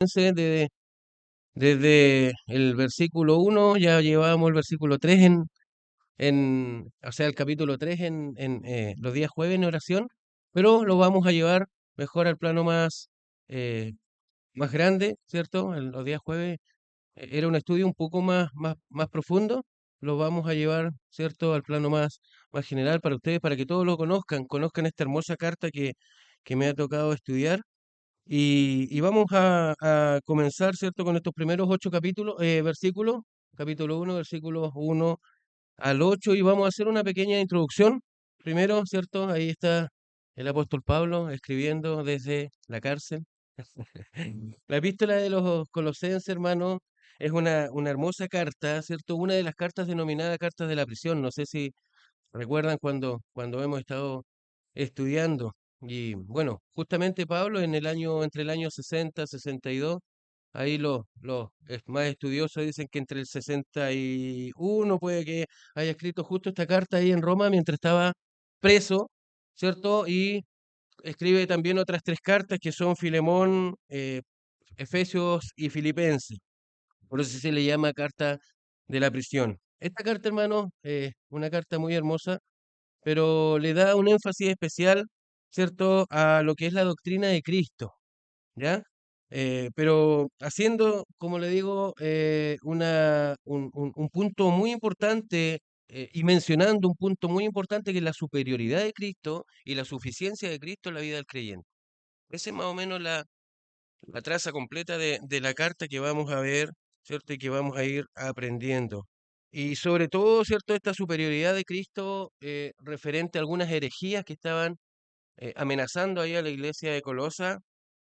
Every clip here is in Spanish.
Desde, desde el versículo 1 ya llevábamos el versículo 3 o sea, el capítulo 3 en los días jueves en oración, pero lo vamos a llevar mejor al plano eh, más grande, ¿cierto? En los días jueves era un estudio un poco más profundo, lo vamos a llevar, ¿cierto?, al plano más general para ustedes, para que todos lo conozcan esta hermosa carta que me ha tocado estudiar. Y vamos a comenzar, ¿cierto?, con estos primeros 8 versículos, capítulo 1, versículos 1 al 8, y vamos a hacer una pequeña introducción. Primero, ¿cierto? Ahí está el apóstol Pablo escribiendo desde la cárcel. La epístola de los Colosenses, hermano, es una hermosa carta, ¿cierto? Una de las cartas denominadas cartas de la prisión. No sé si recuerdan cuando hemos estado estudiando. Y bueno, justamente Pablo entre el año 60 y 62, ahí los más estudiosos dicen que entre el 61 puede que haya escrito justo esta carta ahí en Roma mientras estaba preso, ¿cierto? Y escribe también otras 3 cartas que son Filemón, Efesios y Filipenses. Por eso se le llama carta de la prisión. Esta carta, hermano, una carta muy hermosa, pero le da un énfasis especial, ¿cierto?, a lo que es la doctrina de Cristo, ¿ya? Pero haciendo, como le digo, un punto muy importante, y mencionando un punto muy importante, que es la superioridad de Cristo y la suficiencia de Cristo en la vida del creyente. Esa es más o menos la traza completa de la carta que vamos a ver, ¿cierto? Y que vamos a ir aprendiendo. Y sobre todo, ¿cierto?, esta superioridad de Cristo referente a algunas herejías que estaban amenazando ahí a la iglesia de Colosa,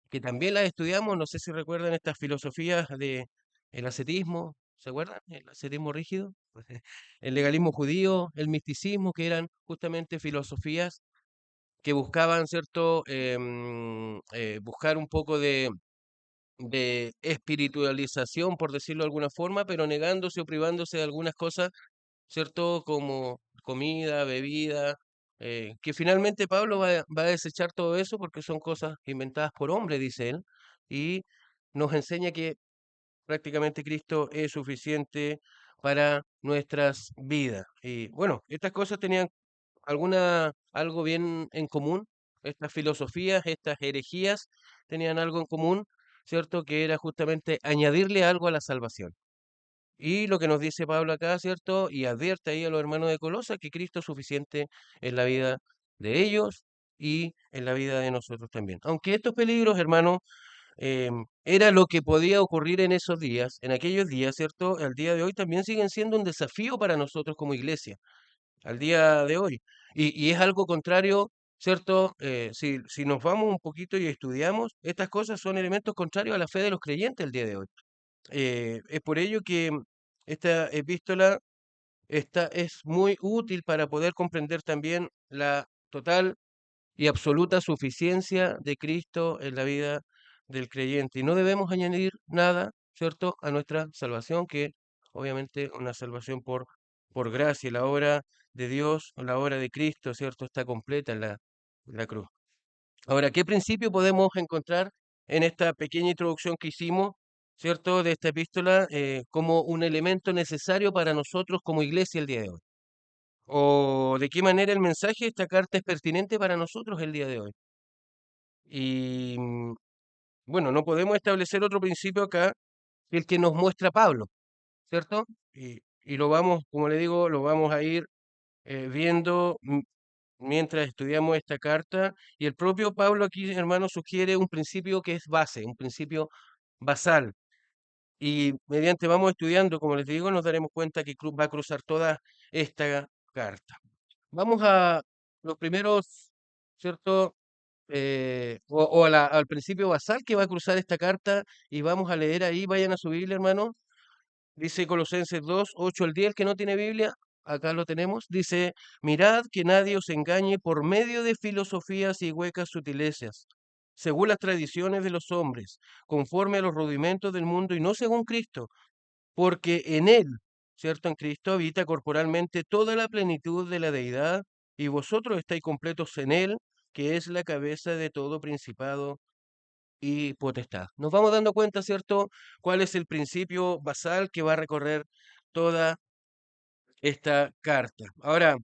que también las estudiamos. No sé si recuerdan estas filosofías de el ascetismo, ¿se acuerdan? El ascetismo rígido, el legalismo judío, el misticismo, que eran justamente filosofías que buscaban, ¿cierto?, buscar un poco de espiritualización, por decirlo de alguna forma, pero negándose o privándose de algunas cosas, ¿cierto? Como comida, bebida, que finalmente Pablo va a desechar todo eso porque son cosas inventadas por hombre, dice él, y nos enseña que prácticamente Cristo es suficiente para nuestras vidas. Y bueno, estas cosas tenían algo bien en común. Estas filosofías, estas herejías tenían algo en común, ¿cierto? Que era justamente añadirle algo a la salvación. Y lo que nos dice Pablo acá, ¿cierto? Y advierte ahí a los hermanos de Colosa que Cristo es suficiente en la vida de ellos y en la vida de nosotros también. Aunque estos peligros, hermanos, era lo que podía ocurrir en esos días, en aquellos días, ¿cierto? Al día de hoy también siguen siendo un desafío para nosotros como iglesia al día de hoy. Y es algo contrario, ¿cierto? Si nos vamos un poquito y estudiamos, estas cosas son elementos contrarios a la fe de los creyentes el día de hoy. Es por ello que esta epístola es muy útil para poder comprender también la total y absoluta suficiencia de Cristo en la vida del creyente. Y no debemos añadir nada, ¿cierto?, a nuestra salvación, que obviamente una salvación por gracia. La obra de Dios, la obra de Cristo, ¿cierto?, está completa en la cruz. Ahora, ¿qué principio podemos encontrar en esta pequeña introducción que hicimos, ¿cierto?, de esta epístola como un elemento necesario para nosotros como iglesia el día de hoy? ¿O de qué manera el mensaje de esta carta es pertinente para nosotros el día de hoy? Y bueno, no podemos establecer otro principio acá que el que nos muestra Pablo, ¿cierto? Y lo vamos, como le digo, lo vamos a ir viendo mientras estudiamos esta carta. Y el propio Pablo aquí, hermano, sugiere un principio que es base, un principio basal. Y mediante vamos estudiando, como les digo, nos daremos cuenta que va a cruzar toda esta carta. Vamos a los primeros, ¿cierto? Al principio basal que va a cruzar esta carta, y vamos a leer ahí, vayan a su Biblia, hermano. Dice Colosenses 2, 8 al 10, el que no tiene Biblia, acá lo tenemos. Dice: mirad que nadie os engañe por medio de filosofías y huecas sutilezas, según las tradiciones de los hombres, conforme a los rudimentos del mundo y no según Cristo, porque en él, ¿cierto? En Cristo habita corporalmente toda la plenitud de la deidad, y vosotros estáis completos en él, que es la cabeza de todo principado y potestad. Nos vamos dando cuenta, ¿cierto?, cuál es el principio basal que va a recorrer toda esta carta. Ahora,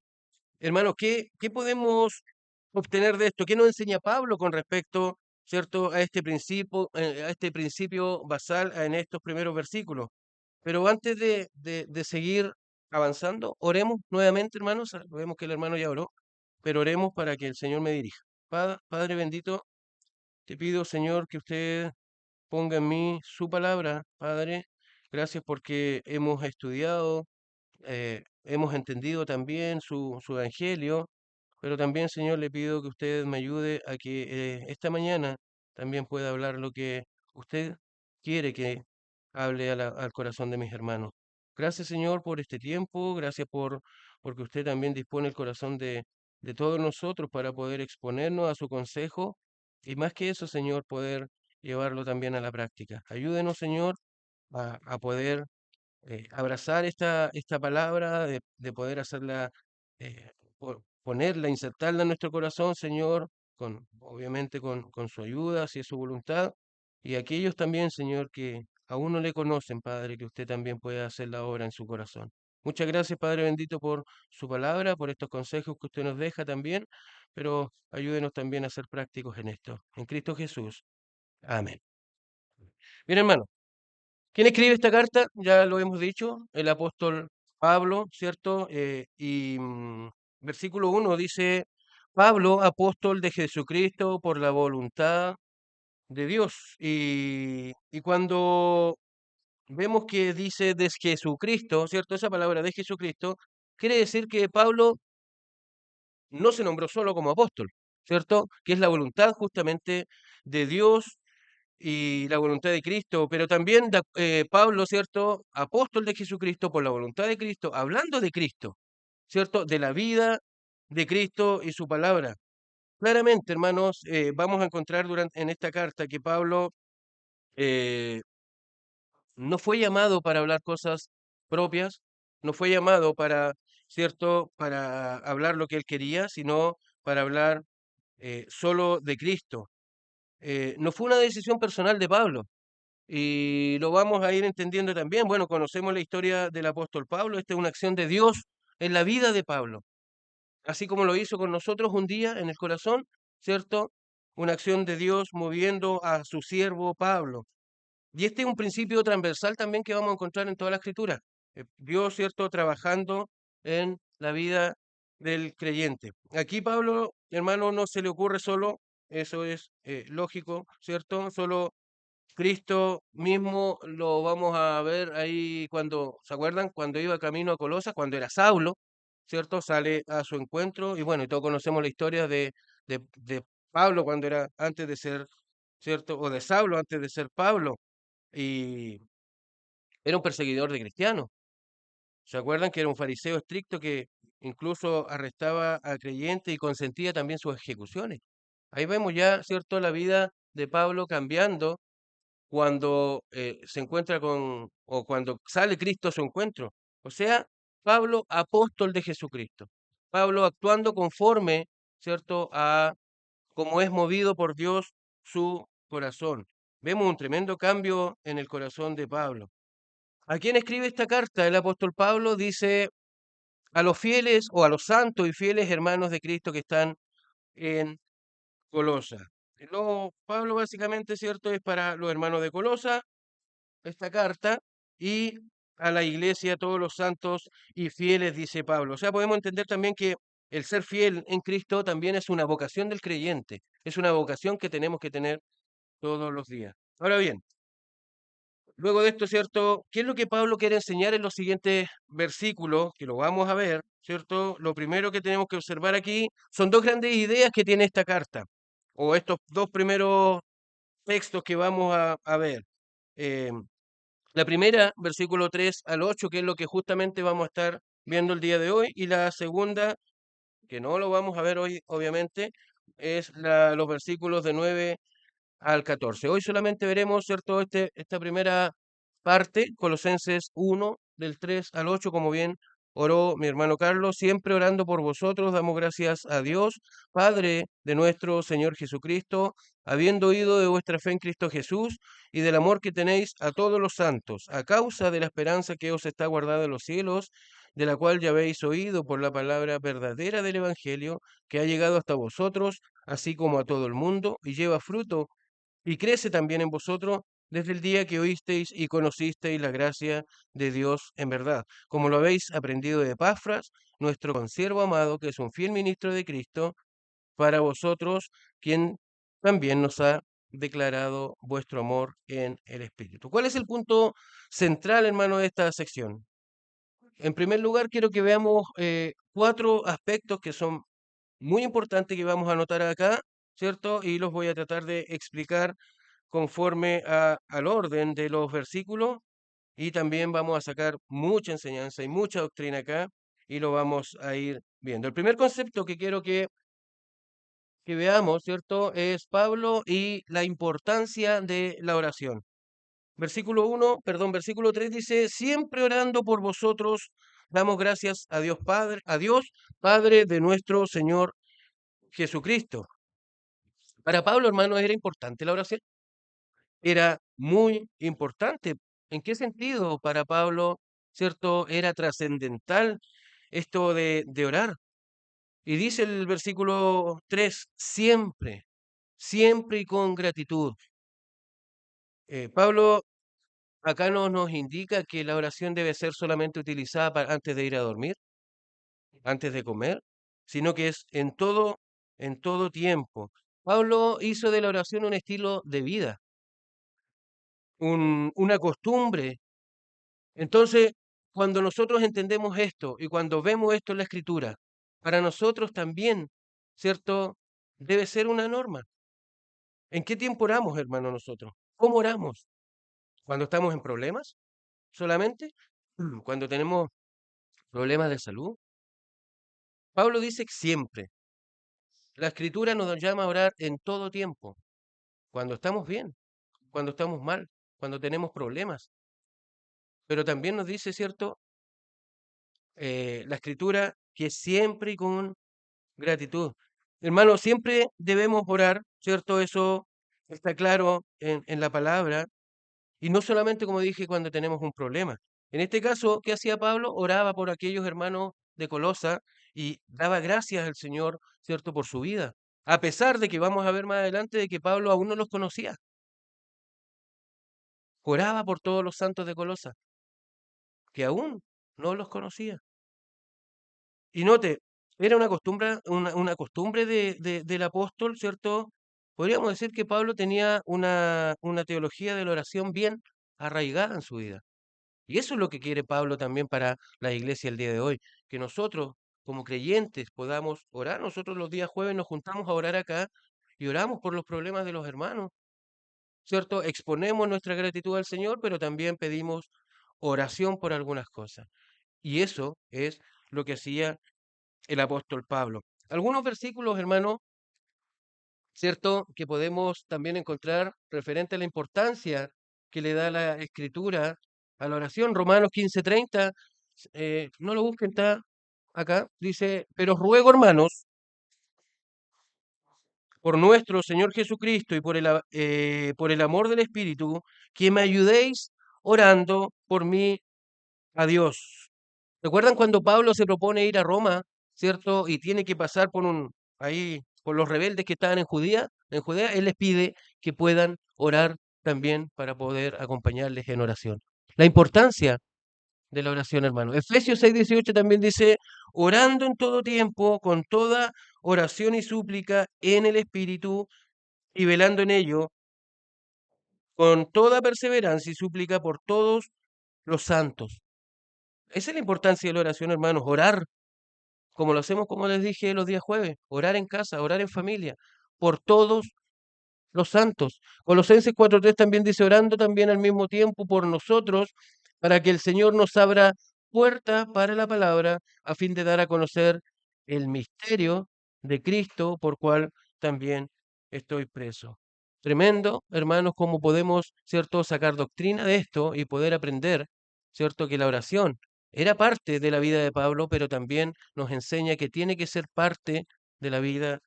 hermanos, ¿qué podemos obtener de esto? ¿Qué nos enseña Pablo con respecto, cierto, a este principio basal en estos primeros versículos? Pero antes de seguir avanzando, oremos nuevamente, hermanos. Vemos que el hermano ya oró, pero oremos para que el Señor me dirija. Padre bendito, te pido, Señor, que usted ponga en mí su palabra, Padre. Gracias porque hemos estudiado, hemos entendido también su evangelio, pero también, Señor, le pido que usted me ayude a que esta mañana también pueda hablar lo que usted quiere que hable al corazón de mis hermanos. Gracias, Señor, por este tiempo, gracias porque usted también dispone el corazón de todos nosotros para poder exponernos a su consejo y más que eso, Señor, poder llevarlo también a la práctica. Ayúdenos, Señor, a poder abrazar esta palabra, de poder hacerla, ponerla, insertarla en nuestro corazón, Señor, obviamente con su ayuda, si es su voluntad, y aquellos también, Señor, que aún no le conocen, Padre, que usted también pueda hacer la obra en su corazón. Muchas gracias, Padre bendito, por su palabra, por estos consejos que usted nos deja también, pero ayúdenos también a ser prácticos en esto. En Cristo Jesús. Amén. Bien, hermano. ¿Quién escribe esta carta? Ya lo hemos dicho, el apóstol Pablo, ¿cierto? Versículo 1 dice, Pablo, apóstol de Jesucristo por la voluntad de Dios. Y cuando vemos que dice de Jesucristo, ¿cierto? Esa palabra de Jesucristo quiere decir que Pablo no se nombró solo como apóstol, ¿cierto? Que es la voluntad justamente de Dios y la voluntad de Cristo, pero también Pablo, ¿cierto? Apóstol de Jesucristo por la voluntad de Cristo, hablando de Cristo, ¿cierto? De la vida de Cristo y su palabra. Claramente, hermanos, vamos a encontrar en esta carta que Pablo eh, no fue llamado para hablar cosas propias, no fue llamado para, ¿cierto? Para hablar lo que él quería, sino para hablar solo de Cristo. No fue una decisión personal de Pablo, y lo vamos a ir entendiendo también. Bueno, conocemos la historia del apóstol Pablo. Esta es una acción de Dios en la vida de Pablo, así como lo hizo con nosotros un día en el corazón, ¿cierto? Una acción de Dios moviendo a su siervo Pablo. Y este es un principio transversal también que vamos a encontrar en toda la Escritura. Dios, ¿cierto?, trabajando en la vida del creyente. Aquí Pablo, hermano, no se le ocurre solo, eso es lógico, ¿cierto? Solo Cristo mismo lo vamos a ver ahí cuando, ¿se acuerdan? Cuando iba camino a Colosas, cuando era Saulo, ¿cierto? Sale a su encuentro y bueno, y todos conocemos la historia de Pablo cuando era antes de ser, ¿cierto? O de Saulo antes de ser Pablo, y era un perseguidor de cristianos. ¿Se acuerdan que era un fariseo estricto que incluso arrestaba a creyentes y consentía también sus ejecuciones? Ahí vemos ya, ¿cierto?, la vida de Pablo cambiando cuando se encuentra o cuando sale Cristo a su encuentro. O sea, Pablo, apóstol de Jesucristo. Pablo actuando conforme, ¿cierto?, a cómo es movido por Dios su corazón. Vemos un tremendo cambio en el corazón de Pablo. ¿A quién escribe esta carta? El apóstol Pablo dice a los fieles o a los santos y fieles hermanos de Cristo que están en Colosa. Pablo básicamente, ¿cierto?, es para los hermanos de Colosa, esta carta, y a la iglesia, a todos los santos y fieles, dice Pablo. O sea, podemos entender también que el ser fiel en Cristo también es una vocación del creyente, es una vocación que tenemos que tener todos los días. Ahora bien, luego de esto, ¿cierto? ¿Qué es lo que Pablo quiere enseñar en los siguientes versículos? Que lo vamos a ver, ¿cierto? Lo primero que tenemos que observar aquí son dos grandes ideas que tiene esta carta, o estos dos primeros textos que vamos a ver. Eh, la primera, versículo 3 al 8, que es lo que justamente vamos a estar viendo el día de hoy, y la segunda, que no lo vamos a ver hoy, obviamente, es los versículos de 9 al 14. Hoy solamente veremos, ¿cierto?, esta primera parte, Colosenses 1, del 3 al 8, como bien oró mi hermano Carlos, siempre orando por vosotros, damos gracias a Dios, Padre de nuestro Señor Jesucristo, habiendo oído de vuestra fe en Cristo Jesús y del amor que tenéis a todos los santos, a causa de la esperanza que os está guardada en los cielos, de la cual ya habéis oído por la palabra verdadera del Evangelio, que ha llegado hasta vosotros, así como a todo el mundo, y lleva fruto y crece también en vosotros desde el día que oísteis y conocisteis la gracia de Dios en verdad, como lo habéis aprendido de Epafras, nuestro consiervo amado, que es un fiel ministro de Cristo, para vosotros, quien también nos ha declarado vuestro amor en el Espíritu. ¿Cuál es el punto central, hermano, de esta sección? En primer lugar, quiero que veamos cuatro aspectos que son muy importantes que vamos a anotar acá, ¿cierto? Y los voy a tratar de explicar conforme al orden de los versículos y también vamos a sacar mucha enseñanza y mucha doctrina acá y lo vamos a ir viendo. El primer concepto que quiero que veamos, ¿cierto? Es Pablo y la importancia de la oración. Versículo 3 dice, siempre orando por vosotros, damos gracias a Dios Padre de nuestro Señor Jesucristo. Para Pablo, hermano, era importante la oración. Era muy importante. ¿En qué sentido para Pablo, cierto, era trascendental esto de orar? Y dice el versículo 3 siempre, siempre y con gratitud. Pablo acá no nos indica que la oración debe ser solamente utilizada antes de ir a dormir, antes de comer, sino que es en todo tiempo. Pablo hizo de la oración un estilo de vida, una costumbre. Entonces, cuando nosotros entendemos esto y cuando vemos esto en la Escritura, para nosotros también, ¿cierto? Debe ser una norma. ¿En qué tiempo oramos, hermano, nosotros? ¿Cómo oramos? ¿Cuando estamos en problemas solamente? ¿Cuando tenemos problemas de salud? Pablo dice que siempre. La Escritura nos llama a orar en todo tiempo. Cuando estamos bien, cuando estamos mal, cuando tenemos problemas. Pero también nos dice, ¿cierto? La Escritura que siempre y con gratitud. Hermano, siempre debemos orar, ¿cierto? Eso está claro en la palabra. Y no solamente, como dije, cuando tenemos un problema. En este caso, ¿qué hacía Pablo? Oraba por aquellos hermanos de Colosa y daba gracias al Señor, ¿cierto? Por su vida. A pesar de que vamos a ver más adelante de que Pablo aún no los conocía. Oraba por todos los santos de Colosa, que aún no los conocía. Y note, era una costumbre del apóstol, ¿cierto? Podríamos decir que Pablo tenía una teología de la oración bien arraigada en su vida. Y eso es lo que quiere Pablo también para la iglesia el día de hoy, que nosotros como creyentes podamos orar. Nosotros los días jueves nos juntamos a orar acá y oramos por los problemas de los hermanos, ¿cierto? Exponemos nuestra gratitud al Señor, pero también pedimos oración por algunas cosas. Y eso es lo que hacía el apóstol Pablo. Algunos versículos, hermano, ¿cierto? Que podemos también encontrar referente a la importancia que le da la escritura a la oración. Romanos 15:30, no lo busquen, está acá, dice, pero os ruego, hermanos, por nuestro Señor Jesucristo y por el amor del Espíritu, que me ayudéis orando por mí a Dios. ¿Recuerdan cuando Pablo se propone ir a Roma, cierto? Y tiene que pasar por los rebeldes que estaban en Judea, él les pide que puedan orar también para poder acompañarles en oración. La importancia de la oración, hermano. Efesios 6:18 también dice, orando en todo tiempo, con toda oración y súplica en el Espíritu y velando en ello, con toda perseverancia y súplica por todos los santos. Esa es la importancia de la oración, hermanos, orar como lo hacemos, como les dije los días jueves, orar en casa, orar en familia, por todos los santos. Colosenses 4:3 también dice, orando también al mismo tiempo por nosotros, para que el Señor nos abra puerta para la palabra, a fin de dar a conocer el misterio de Cristo, por cual también estoy preso. Tremendo, hermanos, cómo podemos, ¿cierto?, sacar doctrina de esto y poder aprender, ¿cierto?, que la oración era parte de la vida de Pablo, pero también nos enseña que tiene que ser parte de la vida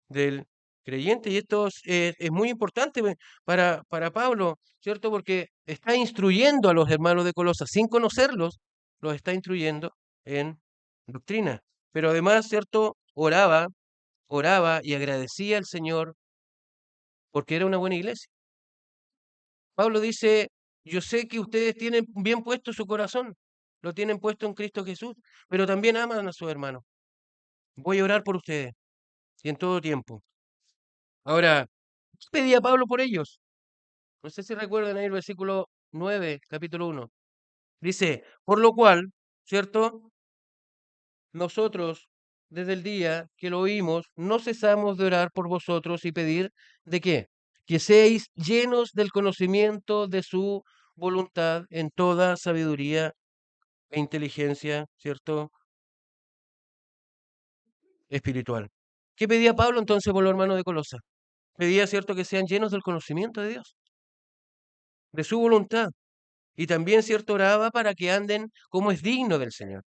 del creyente. Y esto es muy importante para Pablo, ¿cierto? Porque está instruyendo a los hermanos de Colosas, sin conocerlos, los está instruyendo en doctrina. Pero además, ¿cierto? Oraba y agradecía al Señor porque era una buena iglesia. Pablo dice, yo sé que ustedes tienen bien puesto su corazón, lo tienen puesto en Cristo Jesús, pero también aman a sus hermanos. Voy a orar por ustedes y en todo tiempo. Ahora, ¿qué pedía Pablo por ellos? No sé si recuerdan ahí el versículo 9, capítulo 1. Dice, por lo cual, ¿cierto? Nosotros, desde el día que lo oímos, no cesamos de orar por vosotros y pedir, ¿de qué? Que seáis llenos del conocimiento de su voluntad en toda sabiduría e inteligencia, ¿cierto? Espiritual. ¿Qué pedía Pablo entonces por los hermanos de Colosa? Pedía, ¿cierto?, que sean llenos del conocimiento de Dios, de su voluntad. Y también, ¿cierto?, oraba para que anden como es digno del Señor.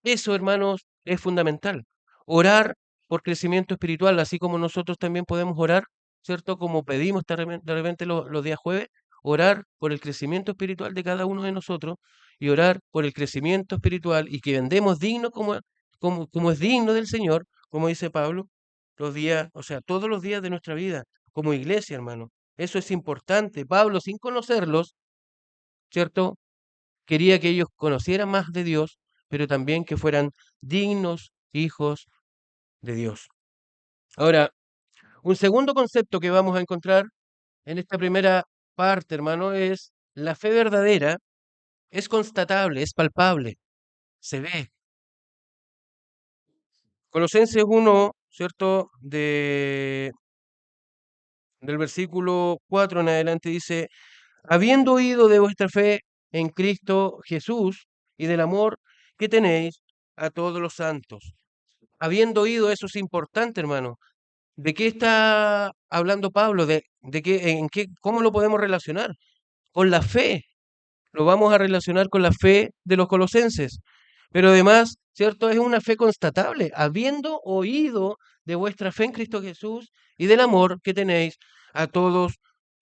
Eso, hermanos, es fundamental. Orar por crecimiento espiritual, así como nosotros también podemos orar, ¿cierto? Como pedimos de repente los días jueves, orar por el crecimiento espiritual de cada uno de nosotros y orar por el crecimiento espiritual y que andemos dignos como es digno del Señor, como dice Pablo, los días, o sea, todos los días de nuestra vida, como iglesia, hermano. Eso es importante. Pablo, sin conocerlos, ¿cierto? Quería que ellos conocieran más de Dios, pero también que fueran dignos hijos de Dios. Ahora, un segundo concepto que vamos a encontrar en esta primera parte, hermano, es la fe verdadera es constatable, es palpable, se ve. Colosenses 1, ¿cierto? Del versículo 4 en adelante dice, habiendo oído de vuestra fe en Cristo Jesús y del amor que tenéis a todos los santos. Habiendo oído, eso es importante, hermano. ¿De qué está hablando Pablo? ¿De qué, cómo lo podemos relacionar? Con la fe. Lo vamos a relacionar con la fe de los colosenses. Pero además, ¿cierto? Es una fe constatable. Habiendo oído de vuestra fe en Cristo Jesús y del amor que tenéis a todos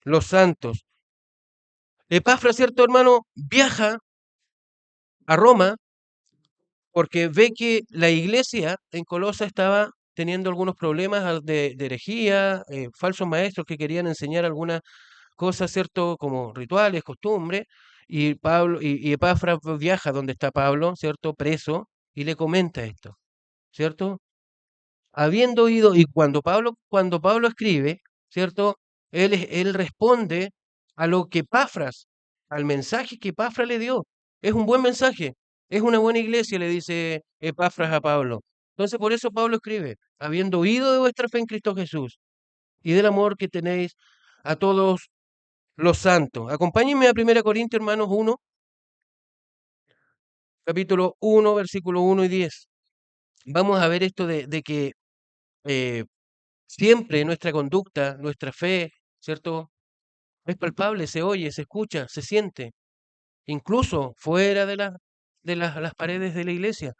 los santos. Epafra, ¿cierto, hermano? Viaja a Roma porque ve que la iglesia en Colosa estaba teniendo algunos problemas de herejía, falsos maestros que querían enseñar algunas cosas, ¿cierto? Como rituales, costumbres, y Pablo y Epafra viaja donde está Pablo, ¿cierto? Preso, y le comenta esto, ¿cierto? Habiendo oído, y cuando Pablo escribe, ¿cierto? Él responde a lo que Epafras, al mensaje que Epafras le dio. Es un buen mensaje, es una buena iglesia, le dice Epafras a Pablo. Entonces, por eso Pablo escribe, habiendo oído de vuestra fe en Cristo Jesús y del amor que tenéis a todos los santos. Acompáñenme a 1 Corintios, hermanos, 1, capítulo 1, versículo 1 y 10. Vamos a ver esto de que eh, siempre nuestra conducta, nuestra fe, ¿cierto? Es palpable, se oye, se escucha, se siente, incluso fuera de las paredes de la iglesia.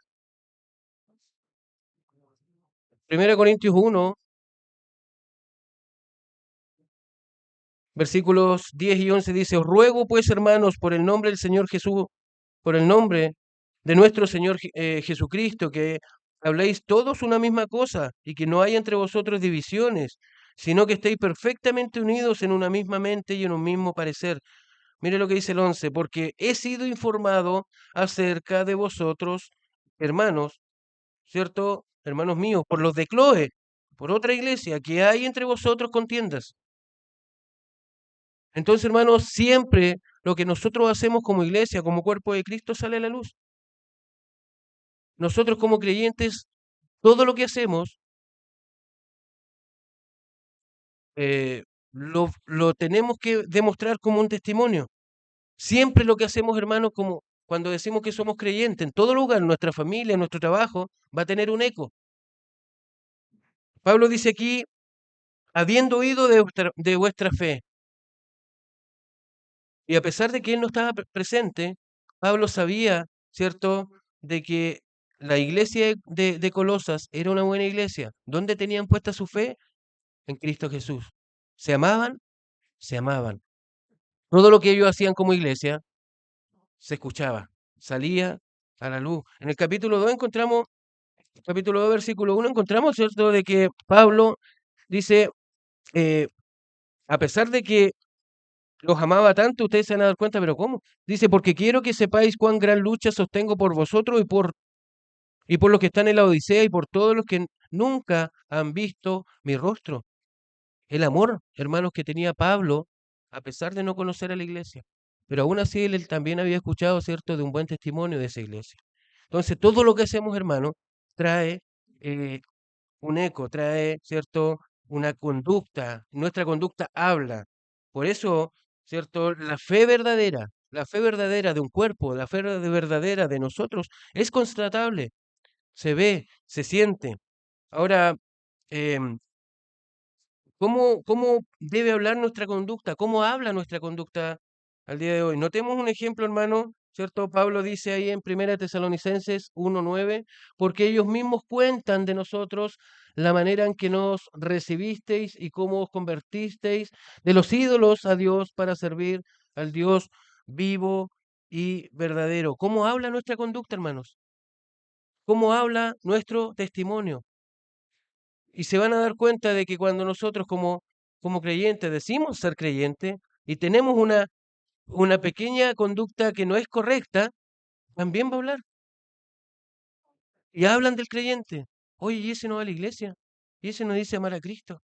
1 Corintios 1, versículos 10 y 11 dice, os ruego pues, hermanos, por el nombre del Señor Jesús, por el nombre de nuestro Señor Jesucristo, que habléis todos una misma cosa y que no haya entre vosotros divisiones, sino que estéis perfectamente unidos en una misma mente y en un mismo parecer. Mire lo que dice el 11, porque he sido informado acerca de vosotros, hermanos, ¿cierto? Hermanos míos, por los de Cloe, por otra iglesia, que hay entre vosotros contiendas. Entonces, hermanos, siempre lo que nosotros hacemos como iglesia, como cuerpo de Cristo, sale a la luz. Nosotros como creyentes, todo lo que hacemos lo tenemos que demostrar como un testimonio. Siempre lo que hacemos, hermanos, como cuando decimos que somos creyentes, en todo lugar, en nuestra familia, en nuestro trabajo, va a tener un eco. Pablo dice aquí, habiendo oído de vuestra fe, y a pesar de que él no estaba presente, Pablo sabía, ¿cierto?, de que la iglesia de Colosas era una buena iglesia. ¿Dónde tenían puesta su fe? En Cristo Jesús. ¿Se amaban? Se amaban. Todo lo que ellos hacían como iglesia se escuchaba, salía a la luz. En el capítulo 2 encontramos, capítulo 2 versículo 1 encontramos, ¿cierto?, de que Pablo dice, eh, a pesar de que los amaba tanto, ustedes se van a dar cuenta, pero ¿cómo? Dice, porque quiero que sepáis cuán gran lucha sostengo por vosotros y por los que están en la Odisea y por todos los que nunca han visto mi rostro. El amor, hermanos, que tenía Pablo, a pesar de no conocer a la iglesia. Pero aún así él también había escuchado, ¿cierto?, de un buen testimonio de esa iglesia. Entonces, todo lo que hacemos, hermano, trae eh, un eco, trae, ¿cierto?, una conducta. Nuestra conducta habla. Por eso, ¿cierto?, la fe verdadera de un cuerpo, la fe verdadera de nosotros es constatable, se ve, se siente. Ahora, em, ¿cómo debe hablar nuestra conducta? ¿Cómo habla nuestra conducta al día de hoy? Notemos un ejemplo, hermano, ¿cierto? Pablo dice ahí en Primera Tesalonicenses 1:9, porque ellos mismos cuentan de nosotros la manera en que nos recibisteis y cómo os convertisteis de los ídolos a Dios para servir al Dios vivo y verdadero. ¿Cómo habla nuestra conducta, hermanos? ¿Cómo habla nuestro testimonio? Y se van a dar cuenta de que cuando nosotros como creyentes decimos ser creyentes y tenemos una pequeña conducta que no es correcta, también va a hablar. Y hablan del creyente. Oye, y ese no va a la iglesia. Y ese no dice amar a Cristo.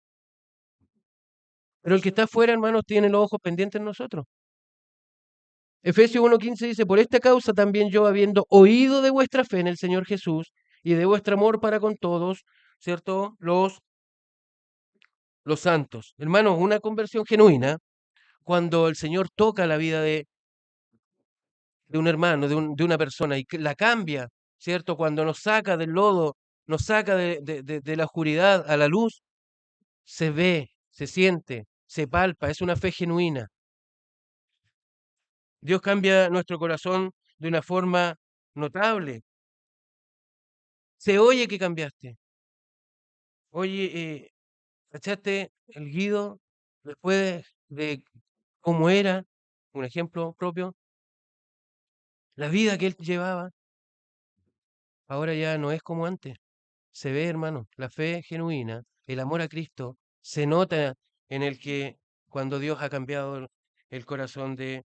Pero el que está afuera, hermanos, tiene los ojos pendientes en nosotros. Efesios 1:15 dice, por esta causa también yo, habiendo oído de vuestra fe en el Señor Jesús y de vuestro amor para con todos, ¿cierto? Los santos. Hermanos, una conversión genuina cuando el Señor toca la vida de un hermano, de una persona y que la cambia, ¿cierto? Cuando nos saca del lodo, nos saca de la oscuridad a la luz, se ve, se siente, se palpa, es una fe genuina. Dios cambia nuestro corazón de una forma notable. Se oye que cambiaste. Oye, ¿cachaste el Guido después de cómo era? Un ejemplo propio, la vida que él llevaba, ahora ya no es como antes. Se ve, hermano, la fe genuina, el amor a Cristo, se nota en el que cuando Dios ha cambiado el corazón de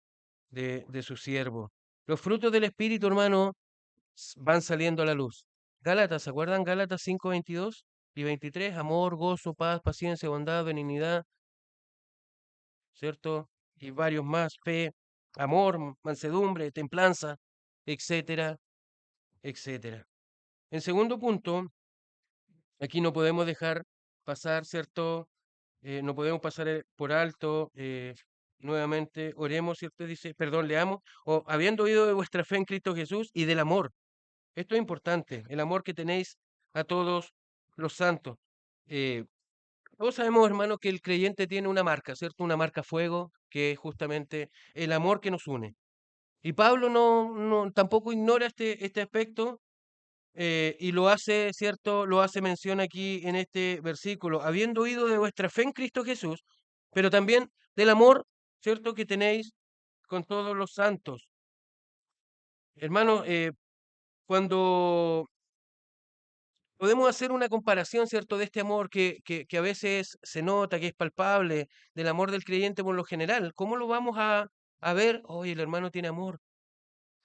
su siervo. Los frutos del Espíritu, hermano, van saliendo a la luz. Gálatas, ¿se acuerdan? Gálatas 5:22 y 23, amor, gozo, paz, paciencia, bondad, benignidad, ¿cierto? Y varios más, fe, amor, mansedumbre, templanza, etcétera, etcétera. En segundo punto, aquí no podemos dejar pasar, ¿cierto? No podemos pasar por alto. Nuevamente, oremos, ¿cierto? Dice, perdón, leamos, o habiendo oído de vuestra fe en Cristo Jesús y del amor. Esto es importante, el amor que tenéis a todos los santos. Eh, Todos sabemos, hermano, que el creyente tiene una marca, ¿cierto? Una marca fuego, que es justamente el amor que nos une. Y Pablo tampoco ignora este aspecto y lo hace, ¿cierto? Lo hace mención aquí en este versículo, habiendo oído de vuestra fe en Cristo Jesús, pero también del amor, ¿cierto? Que tenéis con todos los santos. Hermanos, cuando podemos hacer una comparación, ¿cierto? De este amor que a veces se nota, que es palpable, del amor del creyente por lo general, ¿cómo lo vamos a ver? Oye, el hermano tiene amor.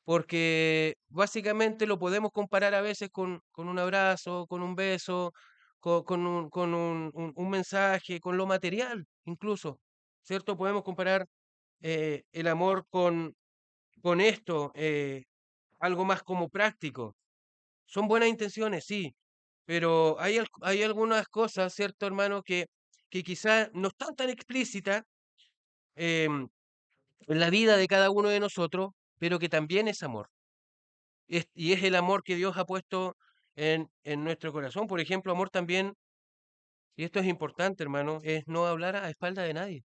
Porque básicamente lo podemos comparar a veces con un abrazo, con un beso, con un mensaje, con lo material incluso, ¿cierto? Podemos comparar el amor con esto, algo más como práctico. Son buenas intenciones, sí, pero hay algunas cosas, ¿cierto, hermano? Que quizás no están tan explícitas em, en la vida de cada uno de nosotros, pero que también es amor. Y es el amor que Dios ha puesto en nuestro corazón. Por ejemplo, amor también, y esto es importante, hermano, es no hablar a espaldas de nadie.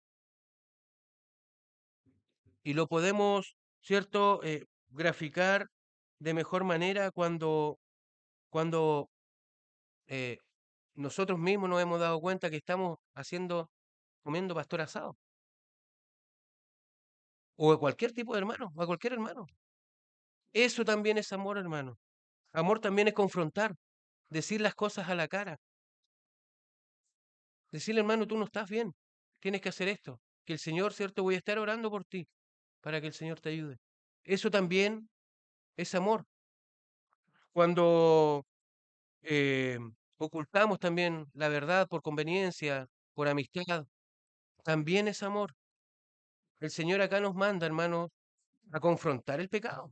Y lo podemos, ¿cierto? graficar de mejor manera cuando eh, nosotros mismos nos hemos dado cuenta que estamos comiendo pastor asado, o a cualquier tipo de hermano, o a cualquier hermano. Eso también es amor, hermano. Amor también es confrontar, decir las cosas a la cara, decirle, hermano, tú no estás bien, tienes que hacer esto, que el Señor, cierto, voy a estar orando por ti para que el Señor te ayude. Eso también es amor. Cuando eh, ocultamos también la verdad por conveniencia, por amistad, también es amor. El Señor acá nos manda, hermanos, a confrontar el pecado,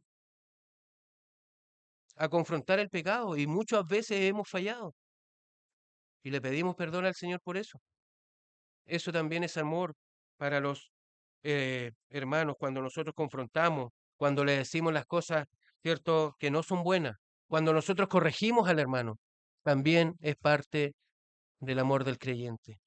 a confrontar el pecado, y muchas veces hemos fallado y le pedimos perdón al Señor por eso. Eso también es amor para los hermanos cuando nosotros confrontamos, cuando le decimos las cosas, ¿cierto?, que no son buenas, cuando nosotros corregimos al hermano, también es parte del amor del creyente.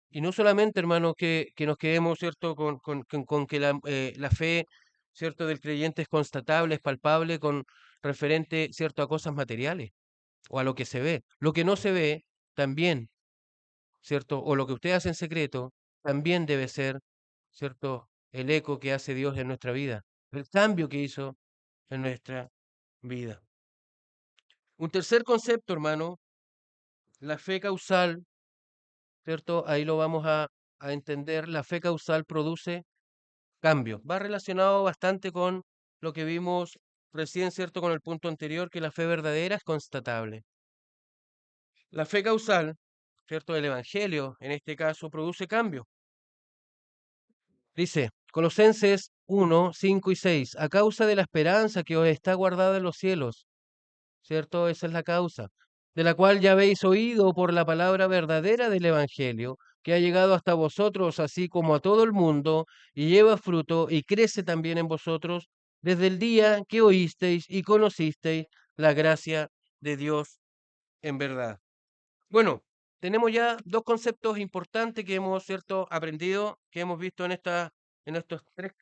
Y no solamente, hermano, que nos quedemos, ¿cierto?, con que la fe, ¿cierto?, del creyente es constatable, es palpable, con referente, ¿cierto?, a cosas materiales o a lo que se ve. Lo que no se ve también, ¿cierto? O lo que usted hace en secreto, también debe ser, ¿cierto? El eco que hace Dios en nuestra vida, el cambio que hizo en nuestra vida. Un tercer concepto, hermano, la fe causal, ¿cierto? Ahí lo vamos a entender. La fe causal produce cambio. Va relacionado bastante con lo que vimos recién, ¿cierto? Con el punto anterior, que la fe verdadera es constatable. La fe causal, ¿cierto? Del Evangelio, en este caso, produce cambio. Dice, Colosenses 1, 5 y 6, a causa de la esperanza que os está guardada en los cielos, ¿cierto? Esa es la causa, de la cual ya habéis oído por la palabra verdadera del Evangelio, que ha llegado hasta vosotros, así como a todo el mundo, y lleva fruto y crece también en vosotros, desde el día que oísteis y conocisteis la gracia de Dios en verdad. Bueno, tenemos ya dos conceptos importantes que hemos, ¿cierto?, aprendido, que hemos visto en estos tres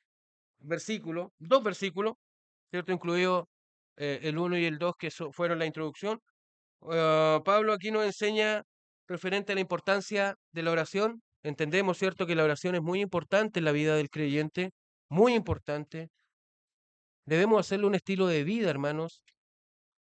versículos, dos versículos, ¿cierto?, incluido el 1 y el 2 que fueron la introducción. Pablo aquí nos enseña referente a la importancia de la oración. Entendemos, ¿cierto?, que la oración es muy importante en la vida del creyente, muy importante. Debemos hacerlo un estilo de vida, hermanos,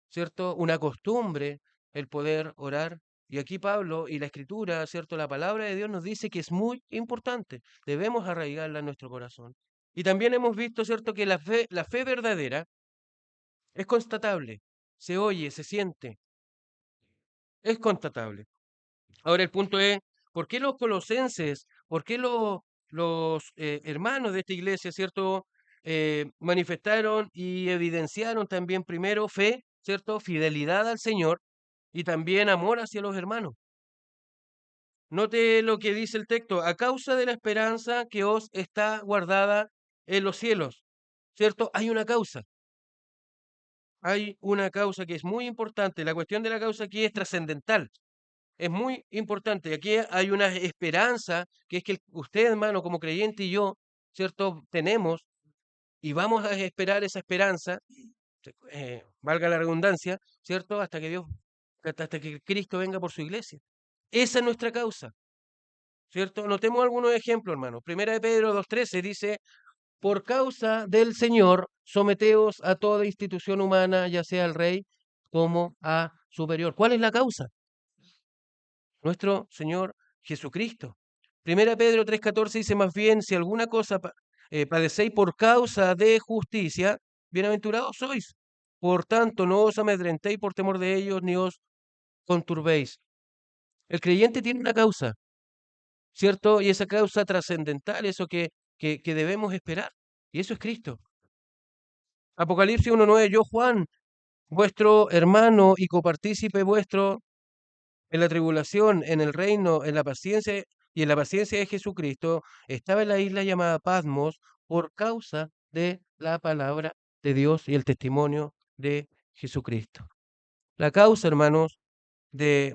¿cierto? Una costumbre el poder orar. Y aquí Pablo y la Escritura, ¿cierto? La palabra de Dios nos dice que es muy importante. Debemos arraigarla en nuestro corazón. Y también hemos visto, ¿cierto?, que la fe verdadera es constatable, se oye, se siente, es constatable. Ahora el punto es, ¿por qué los colosenses, por qué los hermanos de esta iglesia, ¿cierto?, manifestaron y evidenciaron también primero fe, ¿cierto?, fidelidad al Señor y también amor hacia los hermanos. Note lo que dice el texto, a causa de la esperanza que os está guardada en los cielos, ¿cierto? Hay una causa que es muy importante. La cuestión de la causa aquí es trascendental. Es muy importante. Aquí hay una esperanza que es que usted, hermano, como creyente y yo, ¿cierto? Tenemos y vamos a esperar esa esperanza, valga la redundancia, ¿cierto? Hasta que Cristo venga por su iglesia. Esa es nuestra causa, ¿cierto? Notemos algunos ejemplos, hermano. Primera de Pedro 2:13 dice, por causa del Señor, someteos a toda institución humana, ya sea al rey como a superior. ¿Cuál es la causa? Nuestro Señor Jesucristo. Primera Pedro 3:14 dice, más bien, si alguna cosa padecéis por causa de justicia, bienaventurados sois. Por tanto, no os amedrentéis por temor de ellos, ni os conturbéis. El creyente tiene una causa, ¿cierto? Y esa causa trascendental, eso que debemos esperar. Y eso es Cristo. Apocalipsis 1:9, yo Juan, vuestro hermano y copartícipe vuestro en la tribulación, en el reino, en la paciencia y en la paciencia de Jesucristo, estaba en la isla llamada Patmos por causa de la palabra de Dios y el testimonio de Jesucristo. La causa, hermanos, de,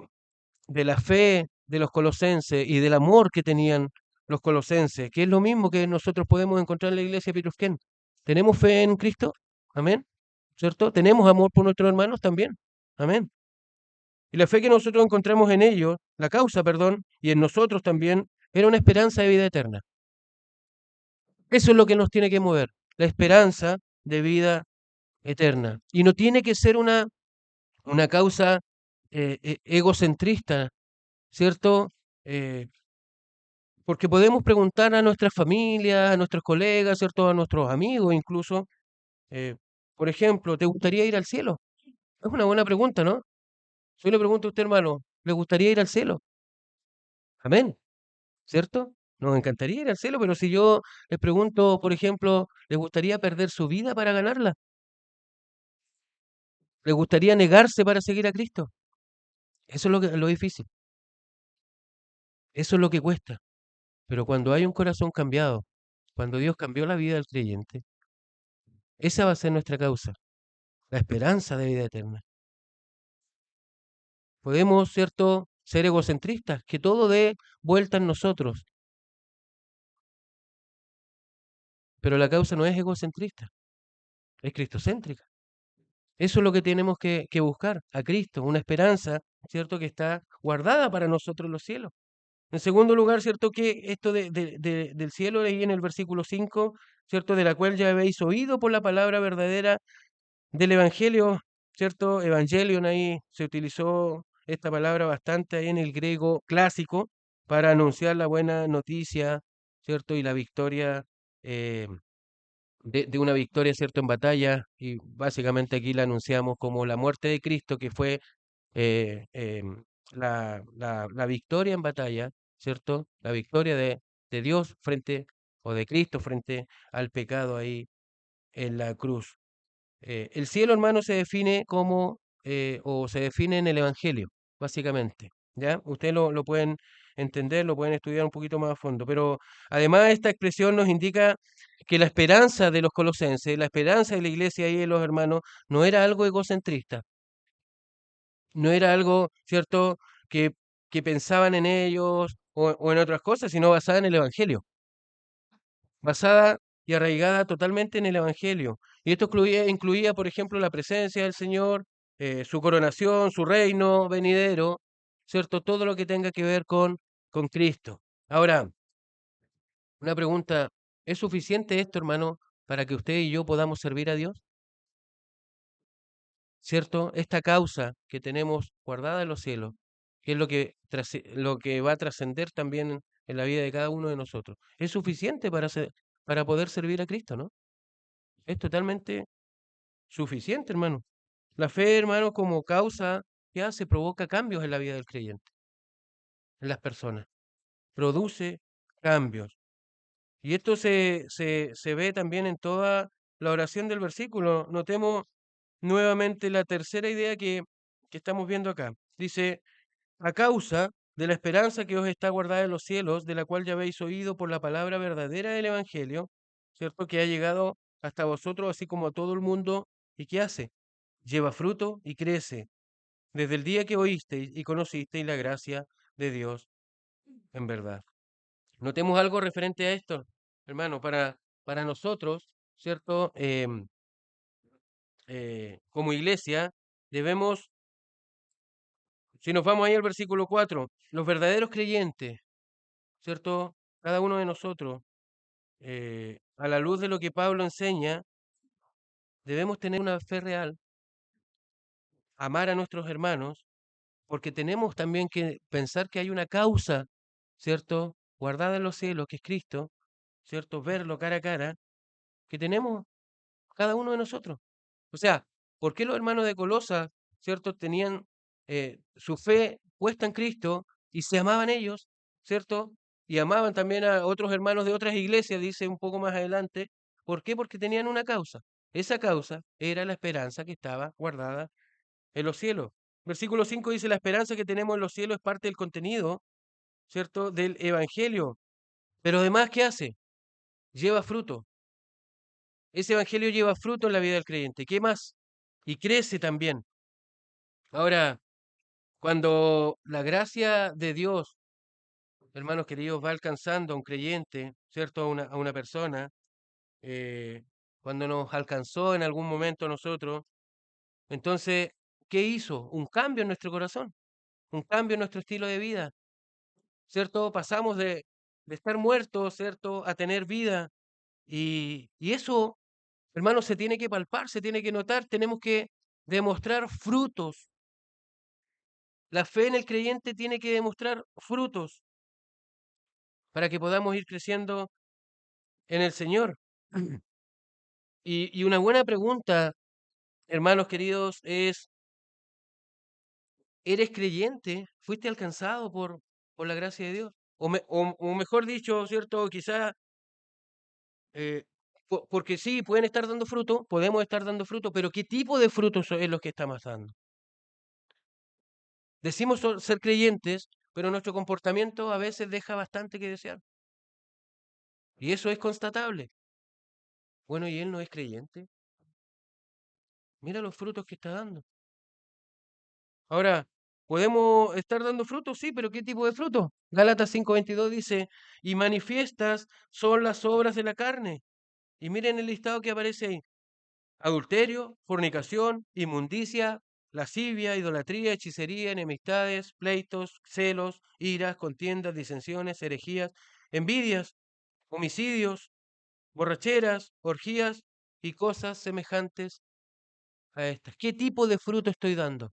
de la fe de los colosenses y del amor que tenían los colosenses, que es lo mismo que nosotros podemos encontrar en la iglesia de Pirusquén. ¿Tenemos fe en Cristo? Amén. ¿Cierto? ¿Tenemos amor por nuestros hermanos también? Amén. Y la fe que nosotros encontramos en ellos, la causa, perdón, y en nosotros también, era una esperanza de vida eterna. Eso es lo que nos tiene que mover, la esperanza de vida eterna. Y no tiene que ser una causa egocentrista, ¿cierto? Eh, Porque podemos preguntar a nuestras familias, a nuestros colegas, ¿cierto? A nuestros amigos incluso, eh, por ejemplo, ¿te gustaría ir al cielo? Es una buena pregunta, ¿no? Si yo le pregunto a usted, hermano, ¿le gustaría ir al cielo? Amén, ¿cierto? Nos encantaría ir al cielo, pero si yo les pregunto, por ejemplo, ¿le gustaría perder su vida para ganarla? ¿Le gustaría negarse para seguir a Cristo? Eso es lo difícil, eso es lo que cuesta. Pero cuando hay un corazón cambiado, cuando Dios cambió la vida del creyente, esa va a ser nuestra causa, la esperanza de vida eterna. Podemos, ¿cierto?, ser egocentristas, que todo dé vuelta en nosotros, pero la causa no es egocentrista, es cristocéntrica. Eso es lo que tenemos que buscar, a Cristo, una esperanza, ¿cierto?, que está guardada para nosotros en los cielos. En segundo lugar, ¿cierto?, que esto del cielo, leí en el versículo 5, ¿cierto?, de la cual ya habéis oído por la palabra verdadera del Evangelio, ¿cierto? Evangelion, ahí se utilizó esta palabra bastante ahí en el griego clásico para anunciar la buena noticia, ¿cierto? Y la victoria, eh, de una victoria, ¿cierto? En batalla, y básicamente aquí la anunciamos como la muerte de Cristo, que fue eh, em, la victoria en batalla, ¿cierto? La victoria de Dios frente, o de Cristo frente al pecado ahí en la cruz. El cielo, hermano, se define como, o se define en el Evangelio, básicamente, ¿ya? Ustedes lo pueden entender, lo pueden estudiar un poquito más a fondo, pero además esta expresión nos indica que la esperanza de los colosenses, la esperanza de la iglesia y de los hermanos, no era algo egocentrista, no era algo, ¿cierto?, que, que pensaban en ellos o en otras cosas, sino basada en el Evangelio, basada y arraigada totalmente en el Evangelio. Y esto incluía, por ejemplo, la presencia del Señor, su coronación, su reino venidero, ¿cierto? Todo lo que tenga que ver con Cristo. Ahora, una pregunta, ¿es suficiente esto, hermano, para que usted y yo podamos servir a Dios? ¿Cierto? Esta causa que tenemos guardada en los cielos, que es lo que va a trascender también en la vida de cada uno de nosotros, ¿es suficiente para poder servir a Cristo, no? Es totalmente suficiente, hermano. La fe, hermano, como causa que hace, provoca cambios en la vida del creyente, en las personas. Produce cambios. Y esto se ve también en toda la oración del versículo. Notemos nuevamente la tercera idea que estamos viendo acá. Dice, a causa de la esperanza que os está guardada en los cielos, de la cual ya habéis oído por la palabra verdadera del Evangelio, ¿cierto? Que ha llegado hasta vosotros, así como a todo el mundo. ¿Y qué hace? Lleva fruto y crece, desde el día que oísteis y conocisteis la gracia de Dios en verdad. Notemos algo referente a esto, hermano, para nosotros, ¿cierto? Como iglesia, debemos, si nos vamos ahí al versículo 4, los verdaderos creyentes, ¿cierto? Cada uno de nosotros, a la luz de lo que Pablo enseña, debemos tener una fe real, amar a nuestros hermanos, porque tenemos también que pensar que hay una causa, ¿cierto? Guardada en los cielos, que es Cristo, ¿cierto? Verlo cara a cara, que tenemos cada uno de nosotros. O sea, ¿por qué los hermanos de Colosa, ¿cierto? Tenían su fe puesta en Cristo y se amaban ellos, ¿cierto? Y amaban también a otros hermanos de otras iglesias, dice un poco más adelante. ¿Por qué? Porque tenían una causa. Esa causa era la esperanza que estaba guardada en los cielos. Versículo 5 dice, la esperanza que tenemos en los cielos es parte del contenido, ¿cierto?, del Evangelio. Pero además, ¿qué hace? Lleva fruto. Ese Evangelio lleva fruto en la vida del creyente. ¿Qué más? Y crece también. Ahora, cuando la gracia de Dios, hermanos queridos, va alcanzando a un creyente, ¿cierto? A una persona, cuando nos alcanzó en algún momento a nosotros. Entonces, ¿qué hizo? Un cambio en nuestro corazón, un cambio en nuestro estilo de vida, ¿cierto? Pasamos de estar muertos, ¿cierto? A tener vida. Y eso, hermanos, se tiene que palpar, se tiene que notar, tenemos que demostrar frutos. La fe en el creyente tiene que demostrar frutos para que podamos ir creciendo en el Señor. Y una buena pregunta, hermanos queridos, es, ¿eres creyente? ¿Fuiste alcanzado por la gracia de Dios? O mejor dicho, ¿cierto? Quizá, eh, porque sí, pueden estar dando fruto, podemos estar dando fruto, pero ¿qué tipo de frutos es los que estamos dando? Decimos ser creyentes, pero nuestro comportamiento a veces deja bastante que desear. Y eso es constatable. Bueno, ¿y él no es creyente? Mira los frutos que está dando. Ahora, ¿podemos estar dando frutos? Sí, pero ¿qué tipo de frutos? Gálatas 5:22 dice, y manifiestas son las obras de la carne. Y miren el listado que aparece ahí. Adulterio, fornicación, inmundicia, lascivia, idolatría, hechicería, enemistades, pleitos, celos, iras, contiendas, disensiones, herejías, envidias, homicidios, borracheras, orgías y cosas semejantes a estas. ¿Qué tipo de fruto estoy dando?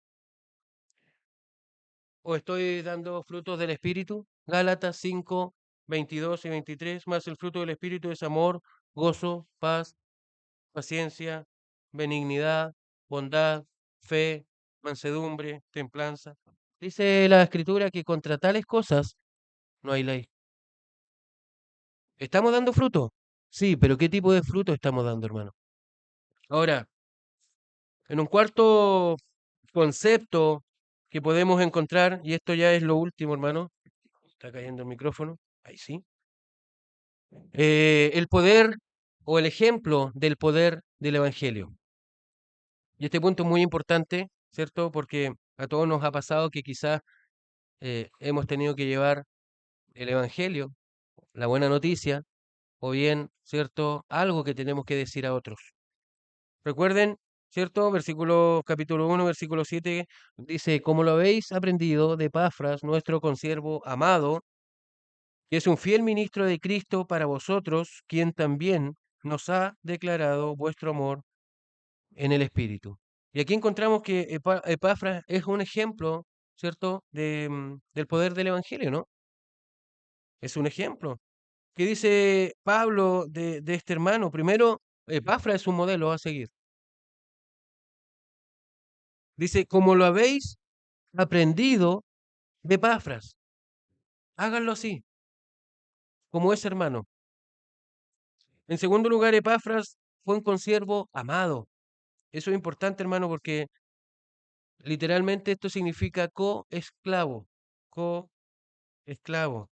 ¿O estoy dando frutos del Espíritu? Gálatas 5:22 y 23, más el fruto del Espíritu es amor, gozo, paz, paciencia, benignidad, bondad, fe, mansedumbre, templanza. Dice la Escritura que contra tales cosas no hay ley. ¿Estamos dando fruto? Sí, pero ¿qué tipo de fruto estamos dando, hermano? Ahora, en un cuarto concepto que podemos encontrar, y esto ya es lo último, hermano, está cayendo el micrófono, ahí sí, el poder o el ejemplo del poder del Evangelio. Y este punto es muy importante, ¿cierto? Porque a todos nos ha pasado que quizás hemos tenido que llevar el Evangelio, la buena noticia, o bien, ¿cierto? Algo que tenemos que decir a otros. Recuerden, ¿cierto? Capítulo 1, versículo 7, dice, como lo habéis aprendido de Epafras, nuestro consiervo amado, que es un fiel ministro de Cristo para vosotros, quien también nos ha declarado vuestro amor en el Espíritu. Y aquí encontramos que Epafras es un ejemplo, ¿cierto?, del poder del Evangelio, ¿no? Es un ejemplo. ¿Qué dice Pablo de este hermano? Primero, Epafras es un modelo a seguir. Dice, como lo habéis aprendido de Epafras, háganlo así, como es hermano. En segundo lugar, Epafras fue un consiervo amado. Eso es importante, hermano, porque literalmente esto significa coesclavo, coesclavo.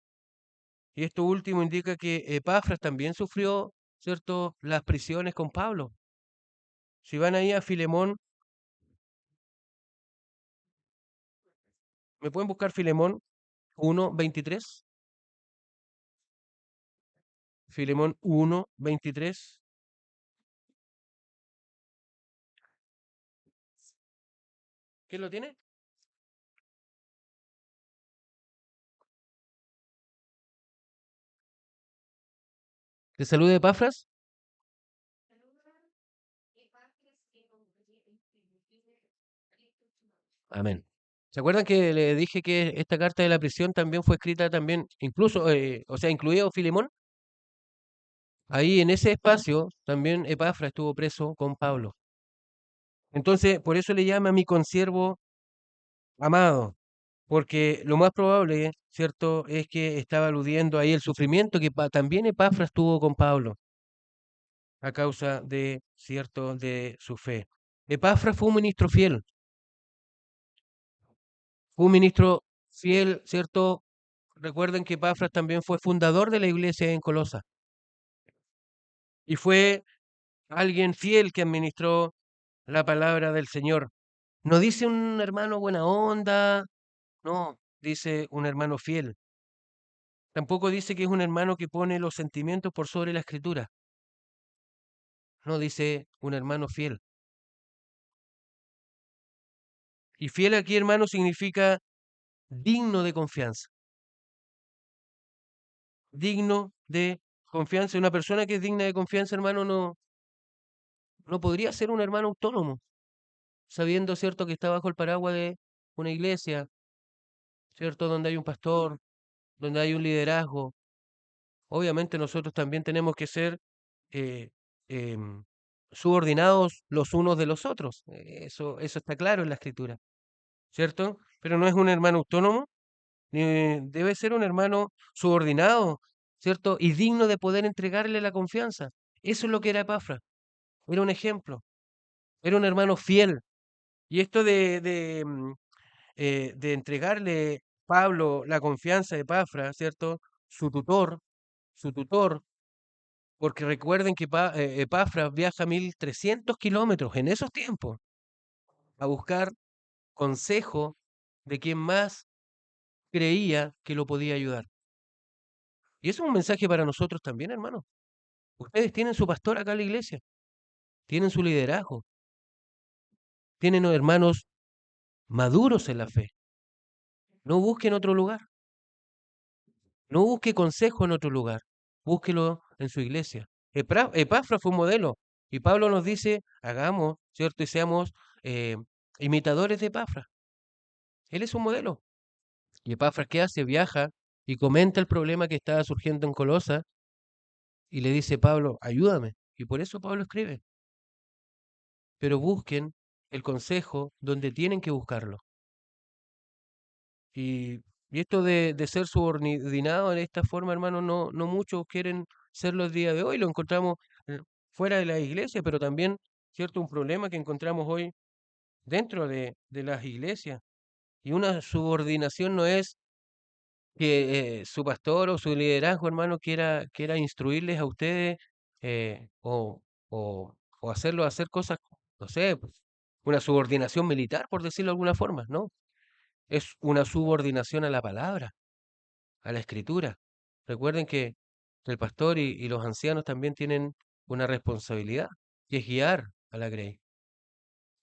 Y esto último indica que Epafras también sufrió, ¿cierto?, las prisiones con Pablo. Si van ahí a Filemón, ¿me pueden buscar Filemón 1:23? Filemón 1:23. ¿Quién lo tiene? ¿Te salude Epafras? Amén. ¿Se acuerdan que le dije que esta carta de la prisión también fue escrita también, incluso, o sea, incluido Filemón? Ahí en ese espacio también Epafra estuvo preso con Pablo. Entonces, por eso le llama a mi consiervo amado, porque lo más probable, ¿cierto?, es que estaba aludiendo ahí el sufrimiento que también Epafras tuvo con Pablo a causa de, ¿cierto?, de su fe. Epafras fue un ministro fiel, ¿cierto? Recuerden que Epafras también fue fundador de la iglesia en Colosa y fue alguien fiel que administró la palabra del Señor. No dice un hermano buena onda, no, dice un hermano fiel. Tampoco dice que es un hermano que pone los sentimientos por sobre la escritura. No, dice un hermano fiel. Y fiel aquí, hermano, significa digno de confianza. Digno de confianza. Una persona que es digna de confianza, hermano, no podría ser un hermano autónomo, sabiendo, ¿cierto?, que está bajo el paraguas de una iglesia, ¿cierto?, donde hay un pastor, donde hay un liderazgo. Obviamente nosotros también tenemos que ser eh, em, subordinados los unos de los otros. Eso está claro en la escritura, ¿cierto? Pero no es un hermano autónomo, ni debe ser un hermano subordinado, ¿cierto? Y digno de poder entregarle la confianza. Eso es lo que era Epafra. Era un ejemplo, era un hermano fiel. Y esto de entregarle Pablo la confianza de Epafra, ¿cierto? Su tutor, su tutor, porque recuerden que Epafras viaja 1300 kilómetros en esos tiempos a buscar consejo de quien más creía que lo podía ayudar. Y eso es un mensaje para nosotros también, hermano. Ustedes tienen su pastor acá en la iglesia, tienen su liderazgo, tienen hermanos maduros en la fe. No busquen otro lugar, no busque consejo en otro lugar, búsquelo en su iglesia. Epafras fue un modelo y Pablo nos dice, hagamos, ¿cierto? Y seamos eh, imitadores de Epafras. Él es un modelo. Y Epafras, ¿qué hace? Viaja y comenta el problema que estaba surgiendo en Colosa y le dice, Pablo, ayúdame. Y por eso Pablo escribe. Pero busquen el consejo donde tienen que buscarlo. Y, y esto de ser subordinado de esta forma, hermano, no muchos quieren serlo el día de hoy. Lo encontramos fuera de la iglesia, pero también, ¿cierto? Un problema que encontramos hoy dentro de las iglesias. Y una subordinación no es que su pastor o su liderazgo, hermano, quiera instruirles a ustedes o hacerlo hacer cosas, no sé, pues, una subordinación militar, por decirlo de alguna forma, ¿no? Es una subordinación a la palabra, a la escritura. Recuerden que el pastor y los ancianos también tienen una responsabilidad, que es guiar a la grey.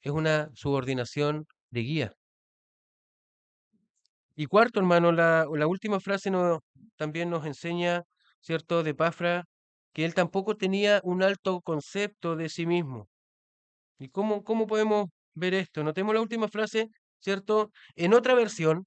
Es una subordinación de guía. Y cuarto, hermano, la última frase también nos enseña, ¿cierto?, de Epafra, que él tampoco tenía un alto concepto de sí mismo. ¿Y cómo podemos ver esto? Notemos la última frase, ¿cierto? En otra versión,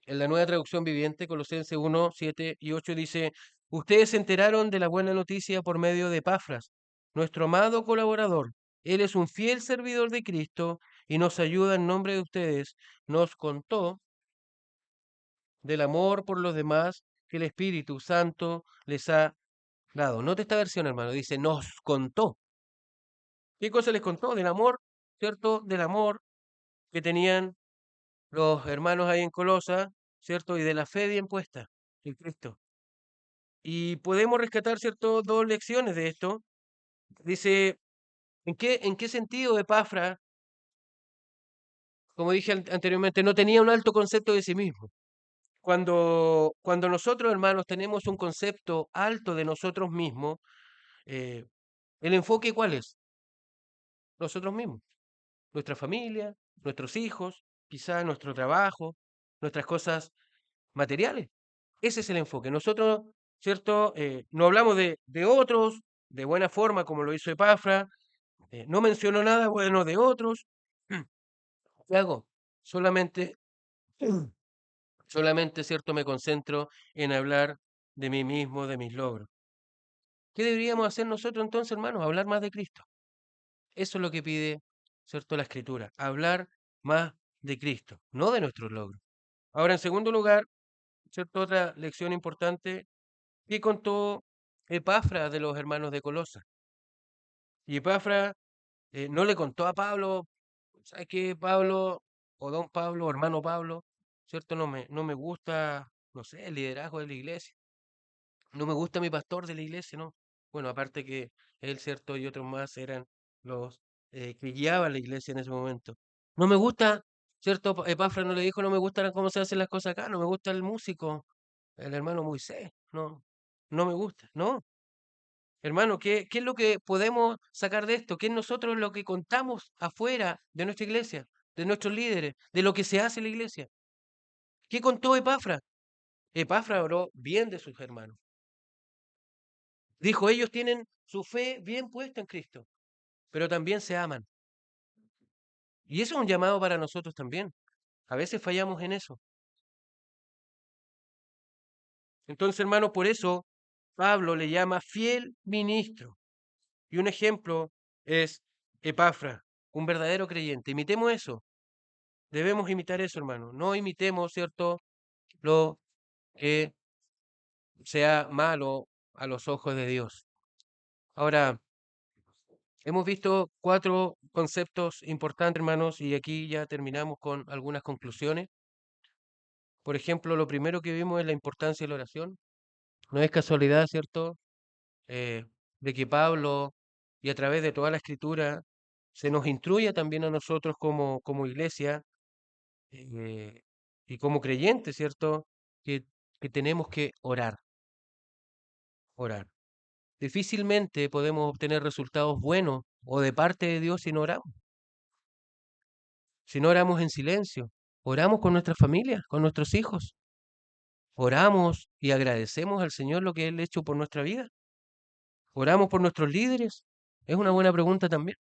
en la nueva traducción viviente, Colosenses 1, 7 y 8 dice, ustedes se enteraron de la buena noticia por medio de Epafras, nuestro amado colaborador. Él es un fiel servidor de Cristo y nos ayuda en nombre de ustedes. Nos contó del amor por los demás que el Espíritu Santo les ha dado. Note esta versión, hermano, dice, nos contó. ¿Qué cosa les contó? Del amor, ¿cierto? Del amor que tenían los hermanos ahí en Colosa, ¿cierto? Y de la fe bien puesta en Cristo. Y podemos rescatar, ¿cierto? Dos lecciones de esto. Dice, ¿en qué sentido Epafra, como dije anteriormente, no tenía un alto concepto de sí mismo? Cuando nosotros, hermanos, tenemos un concepto alto de nosotros mismos, eh, ¿el enfoque cuál es? Nosotros mismos, nuestra familia, nuestros hijos, quizás nuestro trabajo, nuestras cosas materiales. Ese es el enfoque. Nosotros, ¿cierto? No hablamos de otros de buena forma, como lo hizo Epafra, no menciono nada bueno de otros. ¿Qué hago? Solamente, solamente, ¿cierto? Me concentro en hablar de mí mismo, de mis logros. ¿Qué deberíamos hacer nosotros entonces, hermanos? Hablar más de Cristo. Eso es lo que pide, ¿cierto?, la Escritura. Hablar más de Cristo, no de nuestros logros. Ahora, en segundo lugar, ¿cierto? Otra lección importante que contó Epafra de los hermanos de Colosa. Y Epafra no le contó a Pablo, ¿sabes qué, Pablo? O don Pablo, o hermano Pablo, ¿cierto? No me gusta, no sé, el liderazgo de la iglesia. No me gusta mi pastor de la iglesia, ¿no? Bueno, aparte que él, ¿cierto? Y otros más eran los que guiaban la iglesia en ese momento. No me gusta, ¿cierto? Epafra no le dijo, no me gusta cómo se hacen las cosas acá, no me gusta el músico, el hermano Moisés, no me gusta, no. Hermano, ¿qué es lo que podemos sacar de esto? ¿Qué es nosotros lo que contamos afuera de nuestra iglesia, de nuestros líderes, de lo que se hace en la iglesia? ¿Qué contó Epafra? Epafra habló bien de sus hermanos. Dijo, ellos tienen su fe bien puesta en Cristo, pero también se aman. Y eso es un llamado para nosotros también. A veces fallamos en eso. Entonces, hermano, por eso Pablo le llama fiel ministro. Y un ejemplo es Epafra, un verdadero creyente. Imitemos eso. Debemos imitar eso, hermano. No imitemos, ¿cierto?, lo que sea malo a los ojos de Dios. Ahora, hemos visto cuatro conceptos importantes, hermanos, y aquí ya terminamos con algunas conclusiones. Por ejemplo, lo primero que vimos es la importancia de la oración. No es casualidad, ¿cierto?, eh, de que Pablo, y a través de toda la escritura, se nos instruya también a nosotros como iglesia eh, y como creyentes, ¿cierto?, que, que tenemos que orar, orar. Difícilmente podemos obtener resultados buenos o de parte de Dios si no oramos en silencio. Oramos con nuestra familia, con nuestros hijos. Oramos y agradecemos al Señor lo que Él ha hecho por nuestra vida. Oramos por nuestros líderes. Es una buena pregunta también.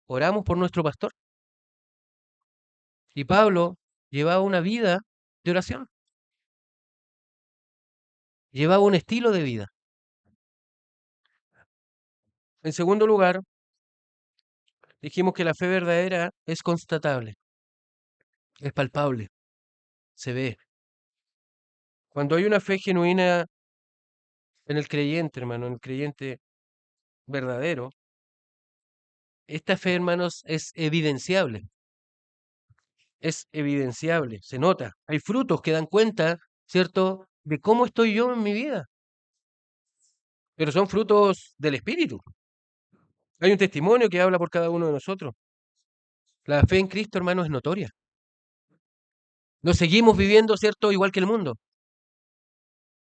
Oramos por nuestro pastor. Y Pablo llevaba una vida de oración, llevaba un estilo de vida. En segundo lugar, dijimos que la fe verdadera es constatable, es palpable, se ve. Cuando hay una fe genuina en el creyente, hermano, en el creyente verdadero, esta fe, hermanos, es evidenciable, se nota. Hay frutos que dan cuenta, ¿cierto?, de cómo estoy yo en mi vida, pero son frutos del Espíritu. Hay un testimonio que habla por cada uno de nosotros. La fe en Cristo, hermano, es notoria. No seguimos viviendo, ¿cierto?, igual que el mundo.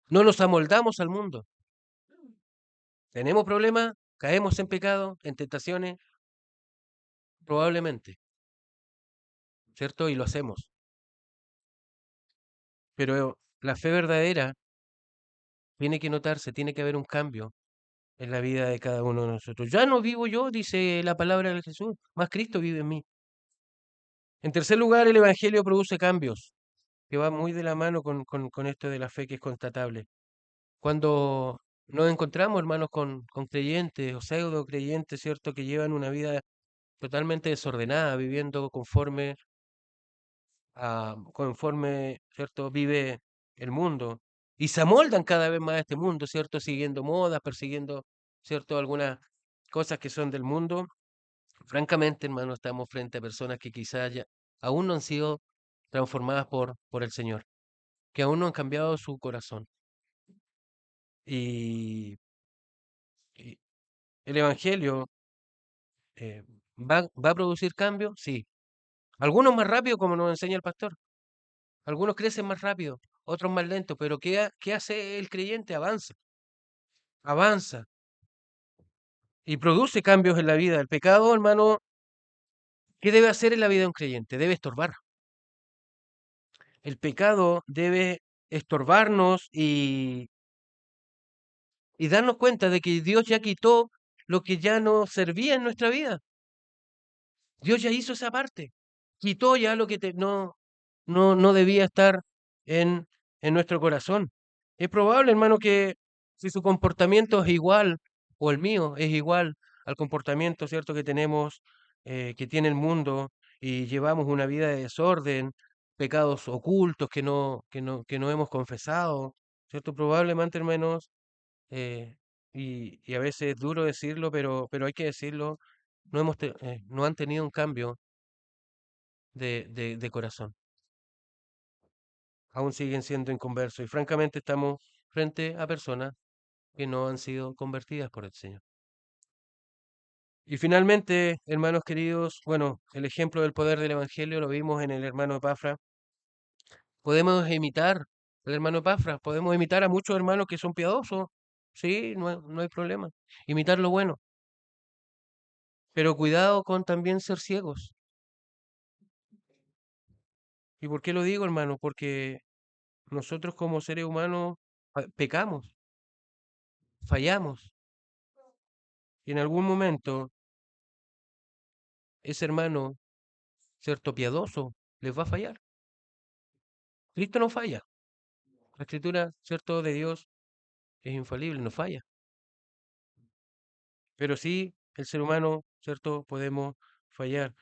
No nos amoldamos al mundo. ¿Tenemos problemas? ¿Caemos en pecado, en tentaciones? Probablemente, ¿cierto? Y lo hacemos. Pero la fe verdadera tiene que notarse, tiene que haber un cambio en la vida de cada uno de nosotros. Ya no vivo yo, dice la palabra de Jesús, más Cristo vive en mí. En tercer lugar, el Evangelio produce cambios, que va muy de la mano con esto de la fe que es constatable. Cuando nos encontramos, hermanos, con creyentes o pseudo creyentes, ¿cierto?, que llevan una vida totalmente desordenada, viviendo conforme, ¿cierto?, vive el mundo. Y se amoldan cada vez más a este mundo, ¿cierto?, siguiendo modas, persiguiendo, ¿cierto?, algunas cosas que son del mundo. Francamente, hermano, estamos frente a personas que quizás ya aún no han sido transformadas por el Señor, que aún no han cambiado su corazón. Y, y el Evangelio va a producir cambios, sí. Algunos más rápido, como nos enseña el pastor. Algunos crecen más rápido, otros más lento, pero ¿qué hace el creyente? Avanza, avanza y produce cambios en la vida. El pecado, hermano, ¿qué debe hacer en la vida de un creyente? Debe estorbar. El pecado debe estorbarnos y darnos cuenta de que Dios ya quitó lo que ya no servía en nuestra vida. Dios ya hizo esa parte. Quitó ya lo que no debía estar en, en nuestro corazón. Es probable, hermano, que si su comportamiento es igual, o el mío es igual al comportamiento, ¿cierto?, que tenemos, que tiene el mundo, y llevamos una vida de desorden, pecados ocultos que no hemos confesado, ¿cierto? Probablemente, hermanos, eh, y a veces es duro decirlo, pero hay que decirlo, no han tenido un cambio de corazón. Aún siguen siendo inconversos y francamente estamos frente a personas que no han sido convertidas por el Señor. Y finalmente, hermanos queridos, bueno, el ejemplo del poder del Evangelio lo vimos en el hermano Epafra. Podemos imitar al hermano Epafra, podemos imitar a muchos hermanos que son piadosos, Sí, no hay problema. Imitar lo bueno. Pero cuidado con también ser ciegos. ¿Y por qué lo digo, hermano? Porque nosotros como seres humanos pecamos, fallamos. Y en algún momento ese hermano, cierto, piadoso, les va a fallar. Cristo no falla. La escritura, cierto, de Dios es infalible, no falla. Pero sí, el ser humano, cierto, podemos fallar.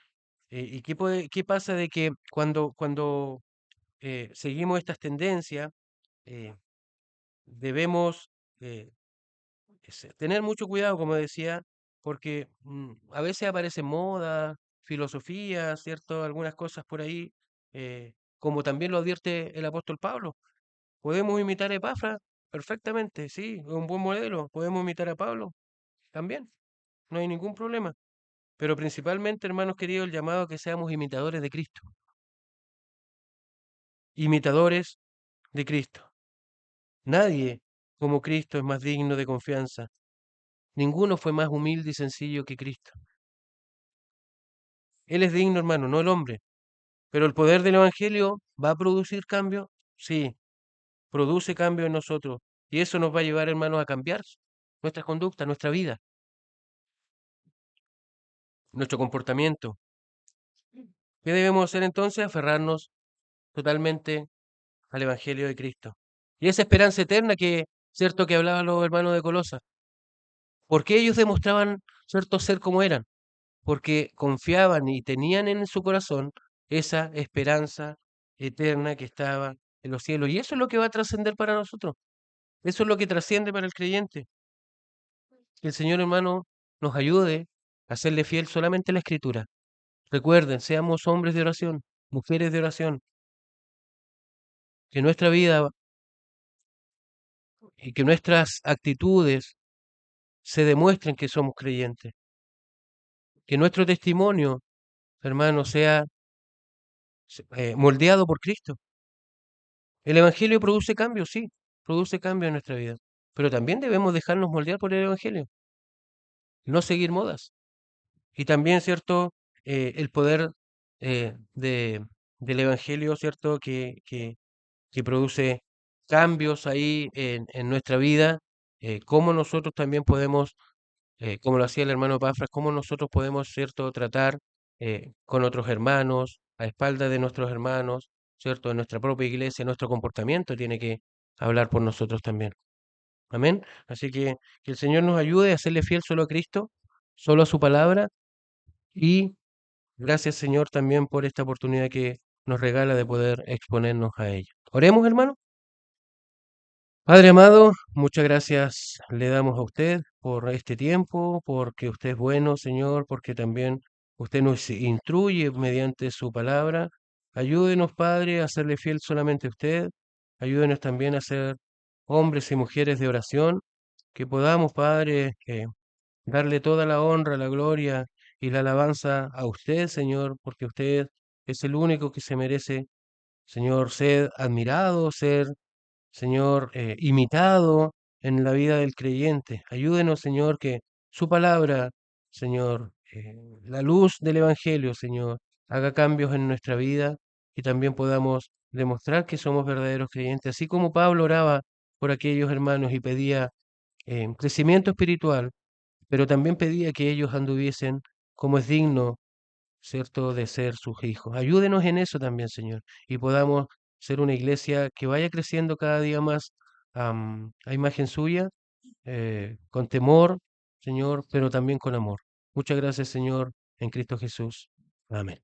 ¿Y qué pasa de que cuando seguimos estas tendencias, eh, debemos eh, tener mucho cuidado, como decía, porque a veces aparecen modas, filosofía, ¿cierto? Algunas cosas por ahí, como también lo advierte el apóstol Pablo. Podemos imitar a Epafras perfectamente, sí, es un buen modelo. Podemos imitar a Pablo también, no hay ningún problema. Pero principalmente, hermanos queridos, el llamado a que seamos imitadores de Cristo. Imitadores de Cristo. Nadie como Cristo es más digno de confianza. Ninguno fue más humilde y sencillo que Cristo. Él es digno, hermano, no el hombre. Pero el poder del Evangelio va a producir cambio. Sí, produce cambio en nosotros. Y eso nos va a llevar, hermanos, a cambiar nuestra conducta, nuestra vida, nuestro comportamiento. ¿Qué debemos hacer entonces? Aferrarnos totalmente al Evangelio de Cristo. Y esa esperanza eterna que, cierto, que hablaban los hermanos de Colosa. ¿Por qué ellos demostraban, cierto, ser como eran? Porque confiaban y tenían en su corazón esa esperanza eterna que estaba en los cielos. Y eso es lo que va a trascender para nosotros. Eso es lo que trasciende para el creyente. Que el Señor, hermano, nos ayude a serle fiel solamente a la Escritura. Recuerden, seamos hombres de oración, mujeres de oración, que nuestra vida y que nuestras actitudes se demuestren que somos creyentes. Que nuestro testimonio, hermano, sea moldeado por Cristo. El Evangelio produce cambios, sí, produce cambios en nuestra vida, pero también debemos dejarnos moldear por el Evangelio, no seguir modas. Y también, ¿cierto? El poder del Evangelio, ¿cierto? Que produce cambios ahí en nuestra vida, cómo nosotros también podemos, como lo hacía el hermano Pafras, cómo nosotros podemos, ¿cierto?, tratar con otros hermanos, a espaldas de nuestros hermanos, ¿cierto? En nuestra propia iglesia, nuestro comportamiento tiene que hablar por nosotros también. Amén. Así que el Señor nos ayude a serle fiel solo a Cristo, solo a su palabra, y gracias, Señor, también por esta oportunidad que nos regala de poder exponernos a ella. Oremos, hermano. Padre amado, muchas gracias le damos a usted por este tiempo, porque usted es bueno, Señor, porque también usted nos instruye mediante su palabra. Ayúdenos, Padre, a serle fiel solamente a usted. Ayúdenos también a ser hombres y mujeres de oración, que podamos, Padre, darle toda la honra, la gloria y la alabanza a usted, Señor, porque usted es el único que se merece, Señor, ser admirado, ser Señor, imitado en la vida del creyente. Ayúdenos, Señor, que su palabra, Señor, la luz del Evangelio, Señor, haga cambios en nuestra vida y también podamos demostrar que somos verdaderos creyentes, así como Pablo oraba por aquellos hermanos y pedía crecimiento espiritual, pero también pedía que ellos anduviesen como es digno, ¿cierto?, de ser sus hijos. Ayúdenos en eso también, Señor, y podamos ser una iglesia que vaya creciendo cada día más a imagen suya, con temor, Señor, pero también con amor. Muchas gracias, Señor, en Cristo Jesús. Amén.